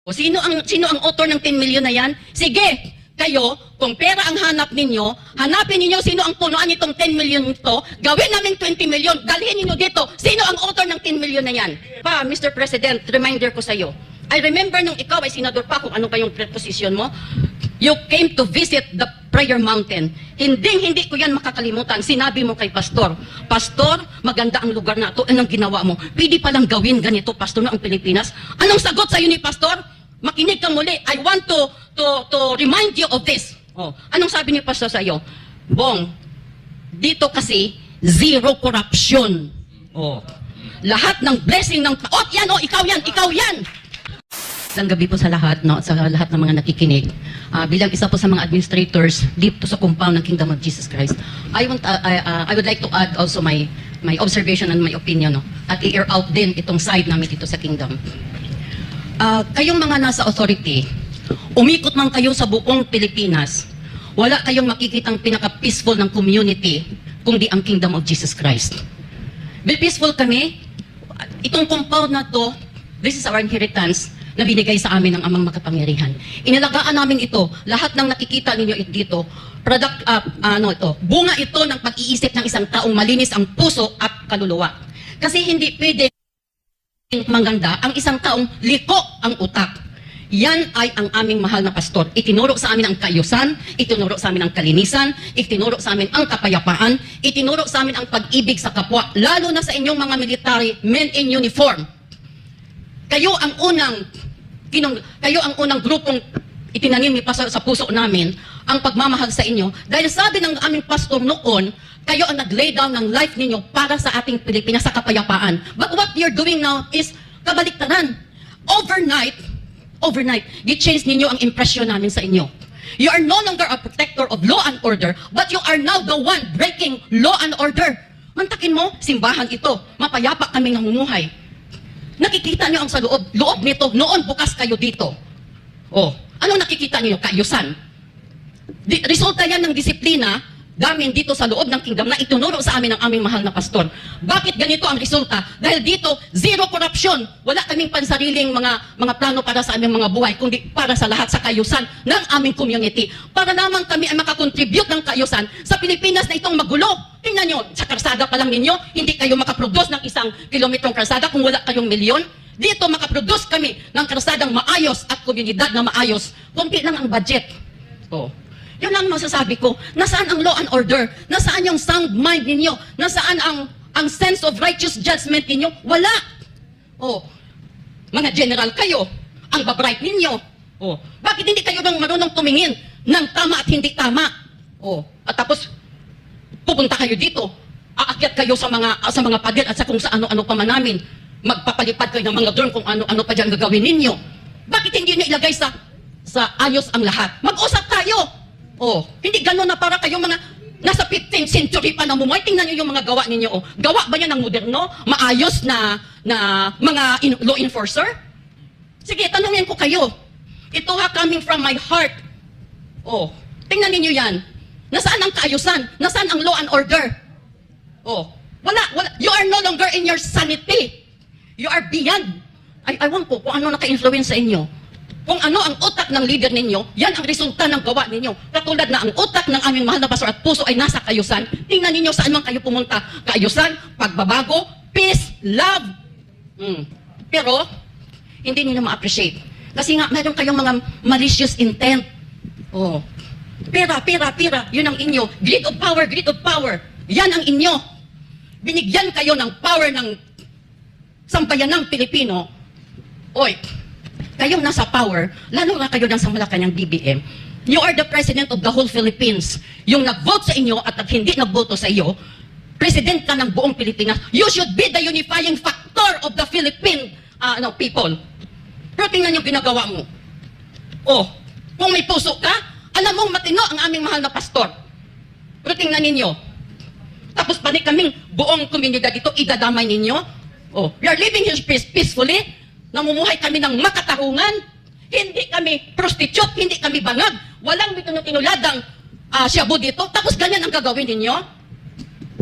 O sino ang author ng 10 million na yan? Sige, kayo, kung pera ang hanap ninyo, hanapin ninyo sino ang punuan nitong 10 million ito, gawin namin 20 million, dalhin ninyo dito, sino ang author ng 10 million na yan? Pa, Mr. President, reminder ko sa iyo. I remember nung ikaw ay senador pa, kung ano pa yung position mo, you came to visit the prayer mountain. Hindi ko yan makakalimutan. Sinabi mo kay Pastor, Pastor, maganda ang lugar na ito. Anong ginawa mo? Pwede palang gawin ganito, Pastor, na ang Pilipinas. Anong sagot sa iyo ni Pastor? Makinig ka muli. I want to remind you of this. Oh, anong sabi ni Pastor sa iyo? Bong, dito kasi zero corruption. Oh, lahat ng blessing ng yan, ikaw yan. Isang gabi po sa lahat, sa lahat ng mga nakikinig. Bilang isa po sa mga administrators dito sa compound ng Kingdom of Jesus Christ, I would like to add also my observation and my opinion, at i-air out din itong side namin dito sa Kingdom. Kayong mga nasa authority, umikot man kayo sa buong Pilipinas, wala kayong makikitang pinaka-peaceful ng community kundi ang Kingdom of Jesus Christ. Be peaceful kami. Itong compound na to, this is our inheritance na binigay sa amin ng amang makapangyarihan. Inalagaan namin ito. Lahat ng nakikita ninyo dito, bunga ito ng pag-iisip ng isang taong malinis ang puso at kaluluwa. Kasi hindi pwede maganda ang isang taong liko ang utak. Yan ay ang aming mahal na pastor. Itinuro sa amin ang kaayusan, itinuro sa amin ang kalinisan, itinuro sa amin ang kapayapaan, itinuro sa amin ang pag-ibig sa kapwa, lalo na sa inyong mga military men in uniform. Kayo ang unang grupong itinanim ni Pastor sa puso namin ang pagmamahal sa inyo. Dahil sabi ng aming pastor noon, kayo ang nag-lay down ng life ninyo para sa ating Pilipinas sa kapayapaan. But what you're doing now is kabaliktaran. Overnight, gi-change ninyo ang impression namin sa inyo. You are no longer a protector of law and order, but you are now the one breaking law and order. Mantakin mo, simbahan ito. Mapayapa kami namumuhay. Nakikita niyo ang sa loob nito, noon bukas kayo dito. Oh, ano nakikita niyo? Kaayusan. Resulta yan ng disiplina namin dito sa loob ng kingdom na itunuro sa amin ng aming mahal na pastor. Bakit ganito ang resulta? Dahil dito, zero corruption. Wala kaming pansariling mga plano para sa aming mga buhay, kundi para sa lahat sa kaayusan ng aming community. Para naman kami ay makakontribute ng kaayusan sa Pilipinas na itong magulo. Tingnan nyo, sa karsada pa lang ninyo, hindi kayo makaproduce ng 1 kilometrong karsada kung wala kayong milyon. Dito makaproduce kami ng karsadang maayos at komunidad na maayos. Kunti lang ang budget. Oh. Yun lang masasabi ko. Nasaan ang law and order? Nasaan yung sound mind ninyo? Nasaan ang sense of righteous judgment ninyo? Wala. Oh. Mga general kayo, ang babright ninyo. Oh. Bakit hindi kayo nang marunong tumingin ng tama at hindi tama? Oh. At tapos pupunta kayo dito, aakyat kayo sa mga pader at sa kung sa ano-ano pa man namin. Magpapalipad kayo ng mga dorm kung ano-ano pa dyan gagawin ninyo. Bakit hindi nyo ilagay sa ayos ang lahat? Mag-usap tayo! Oh, hindi gano'n na para kayo mga nasa 15th century pa namumuhay. Tingnan nyo yung mga gawa ninyo. Oh. Gawa ba yan ng moderno? Maayos na mga law enforcer? Sige, tanungin ko kayo. Ito coming from my heart. Oh, tingnan ninyo yan. Nasaan ang kaayusan? Nasaan ang law and order? Oh, wala. You are no longer in your sanity. You are beyond. I want ko kung ano naka-influence sa inyo. Kung ano ang utak ng leader ninyo, yan ang resulta ng gawa ninyo. Katulad na ang utak ng aming mahal na pastor at puso ay nasa kaayusan. Tingnan ninyo saan man kayo pumunta. Kaayusan, pagbabago, peace, love. Pero, hindi ninyo ma-appreciate. Kasi nga, meron kayong mga malicious intent. Oh. Pera. Yun ang inyo. Greed of power. Yan ang inyo. Binigyan kayo ng power ng sambayanang Pilipino. Oy, kayong nasa power, lalo na kayo nasa Malacanang BBM, you are the president of the whole Philippines. Yung nag-vote sa inyo at hindi nag-voto sa iyo, president ka ng buong Pilipinas. You should be the unifying factor of the Philippine people. Pero tingnan yung ginagawa mo. Oh, kung may puso ka, alam mong matino ang aming mahal na pastor. Pero tingnan ninyo. Tapos panik kaming buong komunidad dito, idadamay ninyo. Oh, we are living here peacefully. Namumuhay kami ng makatarungan. Hindi kami prostitute, hindi kami bangag. Walang tinuladang shabu dito. Tapos ganyan ang gagawin ninyo.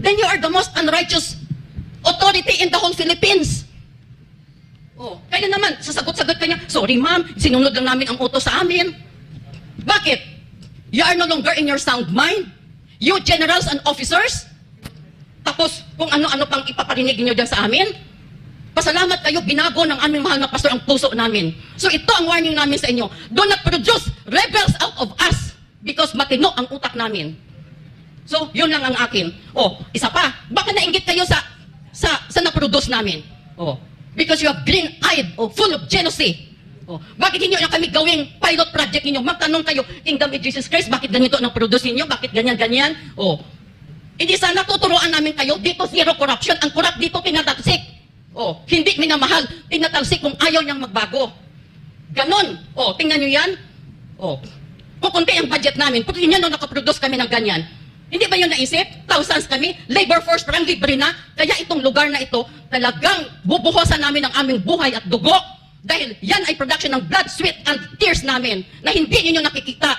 Then you are the most unrighteous authority in the whole Philippines. Oh, kaya naman, sasagot-sagot ka niya, sorry ma'am, sinunod lang namin ang utos sa amin. Bakit? You are no longer in your sound mind? You generals and officers? Tapos kung ano-ano pang ipaparinig niyo dyan sa amin? Pasalamat kayo, binago ng aming mahal na pastor ang puso namin. So ito ang warning namin sa inyo. Do not produce rebels out of us because matino ang utak namin. So, yun lang ang akin. Oh, isa pa, baka nainggit kayo sa na-produce namin. Oh, because you have green-eyed, full of jealousy. Oh, bakit hindi nyo kami gawing pilot project ninyo? Magtanong kayo, Kingdom of Jesus Christ, bakit ganito ang produce ninyo? Bakit ganyan-ganyan? Oh, hindi sana tuturuan namin kayo, dito zero corruption. Ang corrupt dito tinatalsik. Oh, hindi minamahal, tinatalsik kung ayaw niyang magbago. Ganon. Oh, tingnan nyo yan. Oh, kukunti ang budget namin. Pati nyo nakaproduce kami ng ganyan. Hindi ba yun naisip? Thousands kami, labor force parang libre na. Kaya itong lugar na ito, talagang bubuhosan namin ang aming buhay at dugo. Dahil yan ay production ng blood, sweat, and tears namin na hindi ninyo nakikita.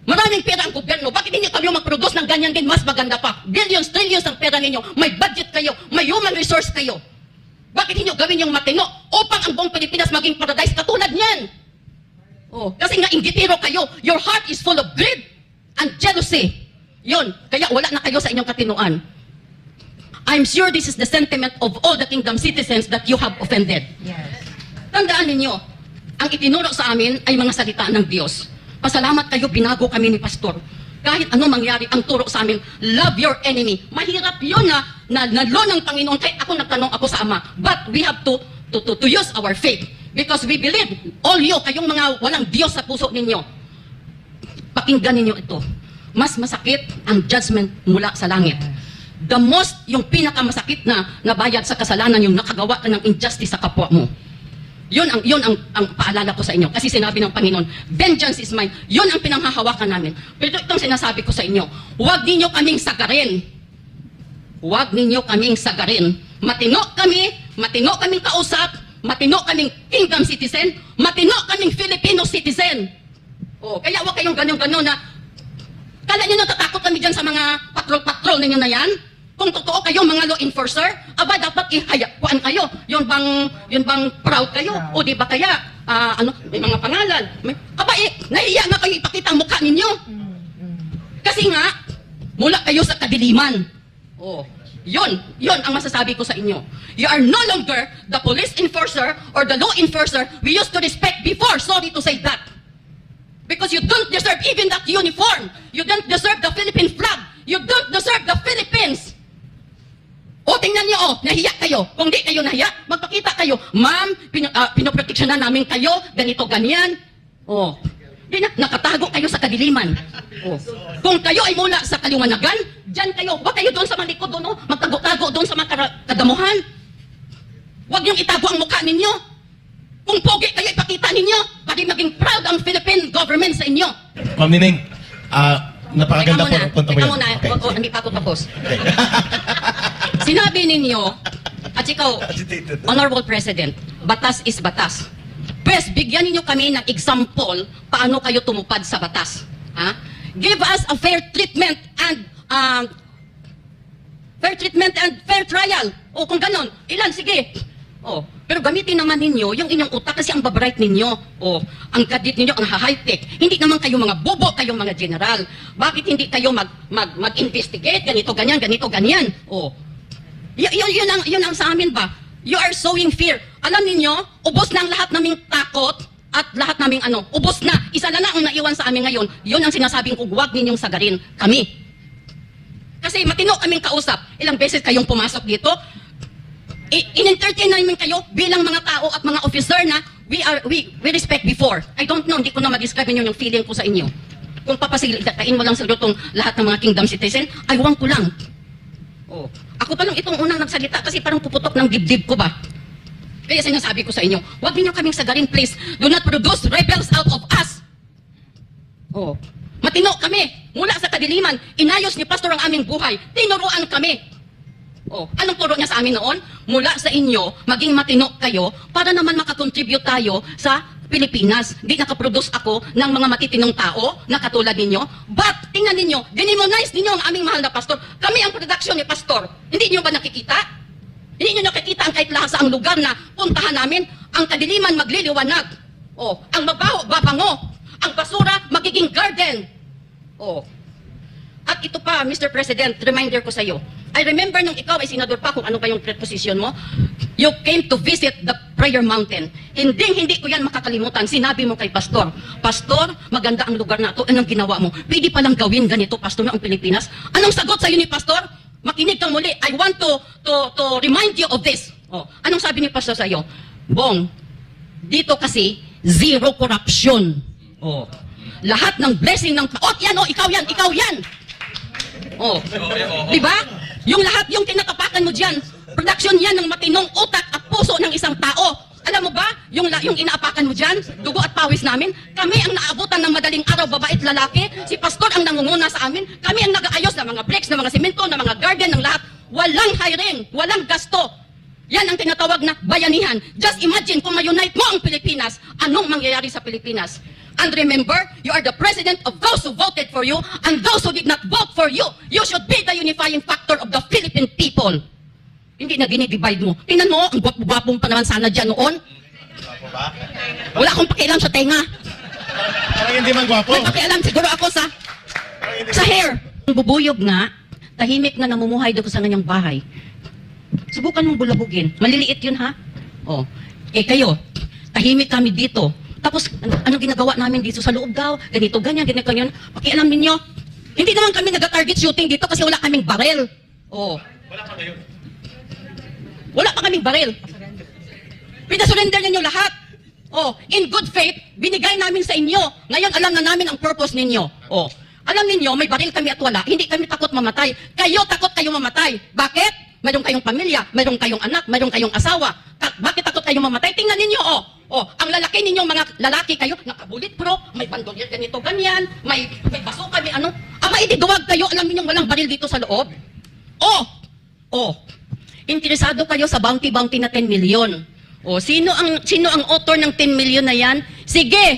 Maraming pera ang gobyerno. Bakit hindi kami mag-produce ng ganyan din? Mas maganda pa. Billions, trillions ang pera ninyo. May budget kayo. May human resource kayo. Bakit hindi gawin yung matino upang ang buong Pilipinas maging paradise katulad niyan? Oh, kasi nga inggitiro kayo. Your heart is full of greed and jealousy. Yun. Kaya wala na kayo sa inyong katinuan. I'm sure this is the sentiment of all the kingdom citizens that you have offended. Yes. Tandaan ninyo, ang itinuro sa amin ay mga salita ng Diyos. Pasalamat kayo, binago kami ni Pastor. Kahit ano mangyari, ang turo sa amin, love your enemy. Mahirap yun na law ng Panginoon. Kahit ako nagtanong ako sa Ama. But we have to use our faith. Because we believe, all you, kayong mga walang Diyos sa puso ninyo, pakinggan ninyo ito. Mas masakit ang judgment mula sa langit. The most, yung pinakamasakit na bayad sa kasalanan, yung nakagawa ka ng injustice sa kapwa mo. Yun ang paalala ko sa inyo. Kasi sinabi ng Panginoon, vengeance is mine. Yun ang pinanghahawakan namin. Pero itong sinasabi ko sa inyo, huwag ninyo kaming sagarin. Huwag ninyo kaming sagarin. Matino kaming kausap, matino kaming kingdom citizen, matino kaming Filipino citizen. Oh, kaya huwag kayong ganyan-ganyan na, kala nyo natatakot kami dyan sa mga patrol-patrol ninyo na yan? Kung totoo kayong mga law enforcer, aba dapat ihayakuan kayo. Yun bang proud kayo? O di ba kaya, may mga pangalan? Nahiya nga kayo ipakita ang mukha ninyo. Kasi nga, mula kayo sa kadiliman. Oh, yun ang masasabi ko sa inyo. You are no longer the police enforcer or the law enforcer we used to respect before. Sorry to say that. Because you don't deserve even that uniform. You don't deserve the Philippine flag. You don't deserve the Philippines. O, tingnan niyo, nahiya kayo. Kung di kayo nahiya, magpakita kayo. Ma'am, pinoproteksyonan namin kayo, ganito, ganyan. O, di na, nakatago kayo sa kadiliman. O, kung kayo ay mula sa kaliwanagan, dyan kayo. Ba kayo doon sa malikod doon, magtago-tago doon sa mga kadamuhan. Huwag niyong itago ang mukha ninyo. Kung pogi kayo, ipakita ninyo. Pati maging proud ang Philippine government sa inyo. Ma'am Nining, napakaganda po ng punto mo Teka yan. muna, Okay. hindi pa ako tapos. Sinabi ninyo, at ikaw, Honorable President, batas is batas. Pwes, bigyan ninyo kami ng example paano kayo tumupad sa batas. Ha? Give us a fair treatment and fair trial. O kung ganon, ilan, sige. O, pero gamitin naman ninyo yung inyong utak kasi ang babright ninyo. O, ang gadget ninyo, ang high-tech. Hindi naman kayo mga bobo, kayong mga general. Bakit hindi kayo mag-investigate, ganito, ganyan. O, yun ang sa amin ba? You are sowing fear. Alam ninyo, ubos na ang lahat naming takot at lahat naming ubos na. Isa na ang naiwan sa amin ngayon. Yun ang sinasabing ko, huwag ninyong sagarin kami. Kasi matino kaming kausap. Ilang beses kayong pumasok dito. In-entertain namin kayo bilang mga tao at mga officer na we respect before. I don't know, hindi ko na ma-describe yung feeling ko sa inyo. Kung papasilitain mo lang sa lutong lahat ng mga kingdom citizen, aywan ko lang. Oh. Ako pa lang itong unang nagsalita kasi parang puputok ng dibdib ko ba? Kaya sinasabi ko sa inyo, huwag ninyo kaming sagarin, please. Do not produce rebels out of us. Oh. Matino kami. Mula sa kadiliman, inayos ni Pastor ang aming buhay. Tinuruan kami. Oh. Anong turo niya sa amin noon? Mula sa inyo, maging matino kayo para naman makakontribute tayo sa Pilipinas. Di nakaproduce ako ng mga matitinong tao na katulad ninyo. But, tingnan ninyo, dinimonize ninyo ang aming mahal na pastor. Kami ang production ni pastor. Hindi niyo ba nakikita? Hindi nyo nakikita ang kahit lahasa ang lugar na puntahan namin, ang kadiliman magliliwanag. Oh, ang mabaho, babango. Ang basura, magiging garden. Oh. At ito pa, Mr. President, reminder ko sa iyo. I remember nung ikaw ay senador pa, kung ano ba yung preposition mo, you came to visit the Prayer Mountain. Hindi ko yan makakalimutan. Sinabi mo kay Pastor, Pastor, maganda ang lugar na ito. Anong ginawa mo? Pwede palang gawin ganito, Pastor, ang Pilipinas. Anong sagot sa iyo ni Pastor? Makinig kang muli. I want to remind you of this. Oh, anong sabi ni Pastor sa iyo? Bong, dito kasi, zero corruption. Oh. Lahat ng blessing ng... Oh, yan, oh, ikaw yan. Oh. Di ba? Yung lahat, yung tinatapakan mo dyan, production yan ng matinong utak at puso ng isang tao. Alam mo ba, yung inaapakan mo dyan, dugo at pawis namin, kami ang naabutan ng madaling araw, babae at lalaki, si Pastor ang nangunguna sa amin, kami ang nag-aayos ng mga bricks, ng mga simento, ng mga garden, ng lahat. Walang hiring, walang gasto. Yan ang tinatawag na bayanihan. Just imagine kung ma-unite mo ang Pilipinas, anong mangyayari sa Pilipinas? And remember, you are the president of those who voted for you and those who did not vote for you. You should be the unifying factor of the Philippine people. Hindi na dinidivide mo. Tingnan mo, ang gwapong pa naman sana dyan noon. Wala akong pakialam sa tenga. Parang hindi man gwapo. May pakialam siguro ako sa hair. Ang bubuyog nga, tahimik na namumuhay doon sa kanyang bahay. Subukan mong bulabugin. Maliliit yun, ha? Oh. Kayo, tahimik kami dito. Tapos, anong ginagawa namin dito sa loob daw? Ganito, ganyan. Pakialam ninyo. Hindi naman kami nag-target shooting dito kasi wala kaming barel. Oh. Wala pa kayo. Wala pa kaming barel. Pinasurrender ninyo lahat. Oh, in good faith, binigay namin sa inyo. Ngayon, alam na namin ang purpose ninyo. Oh. Alam ninyo, may baril kami at wala. Hindi kami takot mamatay. Kayo takot kayo mamatay. Bakit? Mayroon kayong pamilya, mayroon kayong anak, mayroon kayong asawa. Bakit takot kayo mamatay? Tingnan ninyo, oh. Oh, ang lalaki ninyong mga lalaki kayo, nakabulit bro, may bandolier ganito, ganyan, may basuka, may ano. Maididuwag kayo, alam ninyong walang baril dito sa loob. Oh. Interesado kayo sa bounty na 10 million. Oh, sino ang author ng 10 million na yan? Sige,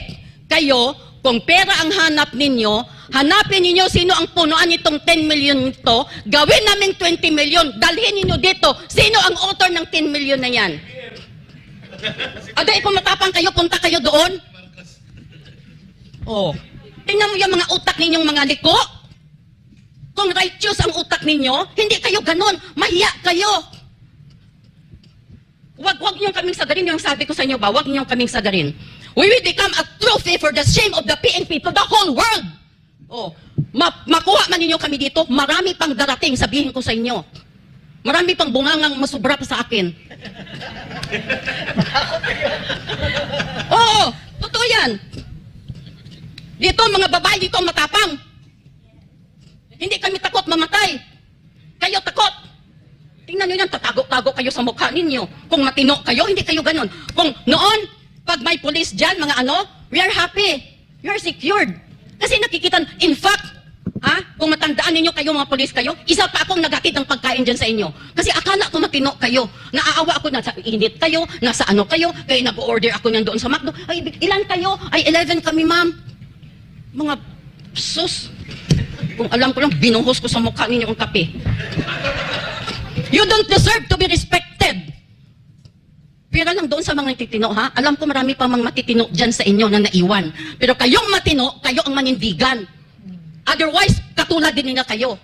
kayo, kung pera ang hanap ninyo, hanapin ninyo sino ang punuan nitong 10 million ito, gawin namin 20 million, dalhin ninyo dito, sino ang author ng 10 million na yan? Aday, kung matapang kayo, punta kayo doon. Oh, tingnan mo yung mga utak ninyong mga liko. Kung righteous ang utak ninyo, hindi kayo ganon, mahiya kayo. Wag niyong kaming sagarin, yung sabi ko sa inyo ba, wag niyong kaming sagarin. We will become a trophy for the shame of the PNP to the whole world. Oh, makuha man ninyo kami dito, marami pang darating, sabihin ko sa inyo. Marami pang bungangang masubra pa sa akin. Oo, totoo yan. Dito, mga babae dito matapang. Hindi kami takot mamatay. Kayo takot. Tingnan nyo yan, tatago-tago kayo sa mukha ninyo. Kung matino kayo, hindi kayo ganon. Kung noon, pag may police dyan, mga ano, we are happy. You are secured. Kasi nakikita, in fact, kung matandaan ninyo kayo, mga polis kayo, isa pa akong naghatid ng pagkain dyan sa inyo. Kasi akala ko matino kayo. Naaawa ako, nasa init kayo, nasa ano kayo, kaya nag-order ako nyan doon sa McDo. Ay, ilan kayo? Ay, 11 kami, ma'am. Mga sus. Kung alam ko lang, binuhos ko sa mukha ninyo ang kape. You don't deserve to be respected. Pero lang doon sa mga titino, ha? Alam ko marami pang mga matitino dyan sa inyo na naiwan. Pero kayong matino, kayo ang manindigan. Otherwise, katulad din nila kayo.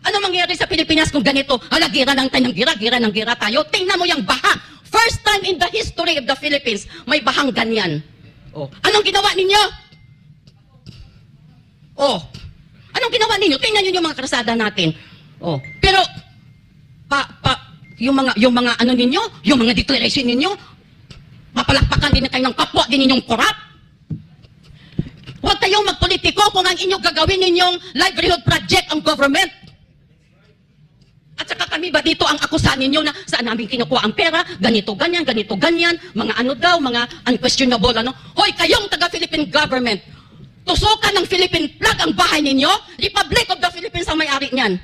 Ano mangyayari sa Pilipinas kung ganito? Hala, gira ng gira tayo. Tingnan mo yung baha. First time in the history of the Philippines, may bahang ganyan. Oh. Anong ginawa ninyo? Oh. Anong ginawa ninyo? Tingnan nyo yung mga krasada natin. Oh. Pero, yung mga ano ninyo, yung mga declaration ninyo, mapalakpakan din kayo ng kapwa din ninyong korap. Huwag kayong magpolitiko kung ang inyong gagawin ninyong livelihood project ang government. At saka kami ba dito ang akusan ninyo na saan namin kinukuha ang pera, ganito, ganyan, mga ano daw, mga unquestionable, ano. Hoy, kayong taga-Philippine government, tusukan ng Philippine flag ang bahay ninyo, Republic of the Philippines ang may-ari niyan.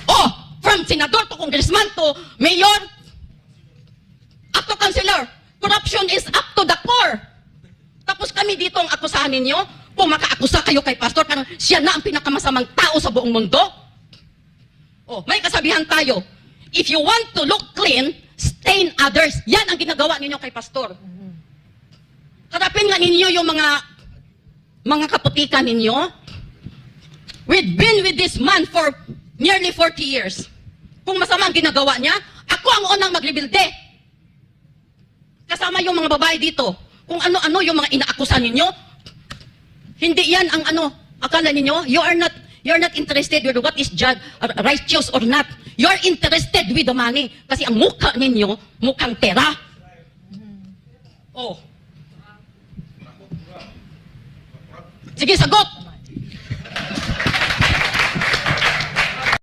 Oh, from senador to congressman to mayor, up to councilor, corruption is up to the core. Tapos kami dito ang akusahan ninyo, kung makaakusa kayo kay pastor, parang siya na ang pinakamasamang tao sa buong mundo. Oh, may kasabihan tayo, If you want to look clean, stain others. Yan ang ginagawa ninyo kay pastor. Harapin nga ninyo yung mga kaputikan ninyo. We've been with this man for nearly 40 years. Kung masama ang ginagawa niya, ako ang unang maglibilde. Kasama yung mga babae dito. Kung ano-ano yung mga inaakusan ninyo, hindi yan ang akala ninyo, you're not interested with what is righteous or not. You're interested with the money. Kasi ang mukha ninyo, mukhang pera.